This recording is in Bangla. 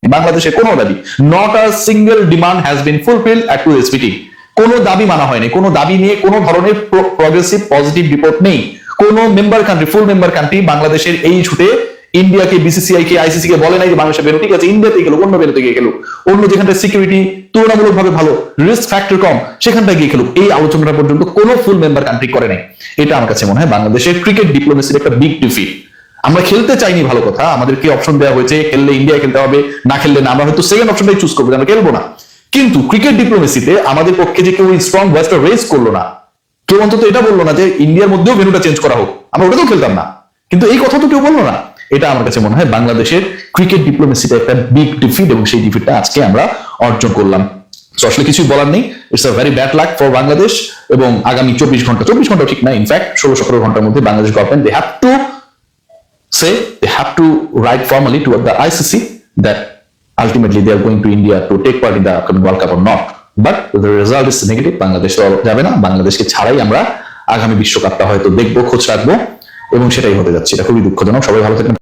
বাংলাদেশের কোনো দাবি, not a single demand has been fulfilled at today's meeting. কোনো দাবি মানা হয়নি, কোনো দাবি নিয়ে কোনো ধরনের প্রগ্রেসিভ পজিটিভ রিপোর্ট নেই। কোন মেম্বার কান্ট্রি, ফুল মেম্বার কান্ট্রি বাংলাদেশের এই ইস্যুতে ইন্ডিয়াকে, বিসিসিআই কে, আইসিসি কে বলে নাই যে বাংলাদেশে বেরো, ঠিক আছে ইন্ডিয়াতে গেল, অন্য বেরোতে গিয়ে গেল, অন্য যেখানটা সিকিউরিটি তুলনামূলকভাবে ভালো, রিস্ক ফ্যাক্টর কম, সেখানটা গিয়ে খেলুক। এই আলোচনাটা পর্যন্ত কোনো ফুল মেম্বার কান্ট্রি করে নাই। এটা আমার কাছে মনে হয় বাংলাদেশের ক্রিকেট ডিপ্লোমেসির একটা বিগ ডিফিট। আমরা খেলতে চাইনি, ভালো কথা, আমাদেরকে অপশন দেওয়া হয়েছে, খেললে ইন্ডিয়া খেলতে হবে, না খেললে না, আমরা হয়তো সেকেন্ড অপশনটাই চুজ করবো, আমরা খেলবো না। কিন্তু ক্রিকেট ডিপ্লোমেসিতে আমাদের পক্ষে যে কেউ স্ট্রং ভয়েসটা রেজ করলো না, কেউ অন্তত এটা বললো না যে ইন্ডিয়ার মধ্যেও ভেন্যুটা চেঞ্জ করা হোক, আমরা ওটাতেও খেলতাম না, কিন্তু এই কথা তো কেউ বললো না। এটা আমার কাছে মনে হয় বাংলাদেশের ক্রিকেট ডিপ্লোমেসিতে একটা বিগ ডিফিট, এবং সেই ডিফিটটা আজকে আমরা অর্জন করলাম। আসলে কিছুই বলার নেই, it's a very bad luck for Bangladesh. এবং আগামী 24 ঘন্টা ঠিক না, ইনফ্যাক্ট 16-17 ঘন্টার মধ্যে Bangladesh government they have to write formally to the ICC that ultimately they are going to India to take part in the upcoming World Cup or not. But the result is negative. Bangladesh যাবে না, বাংলাদেশকে ছাড়াই আমরা আগামী বিশ্বকাপটা হয়তো দেখবো, খোঁজ রাখবো, এবং সেটাই হতে যাচ্ছে। এটা খুবই দুঃখজনক। সবাই ভালো থাকবেন।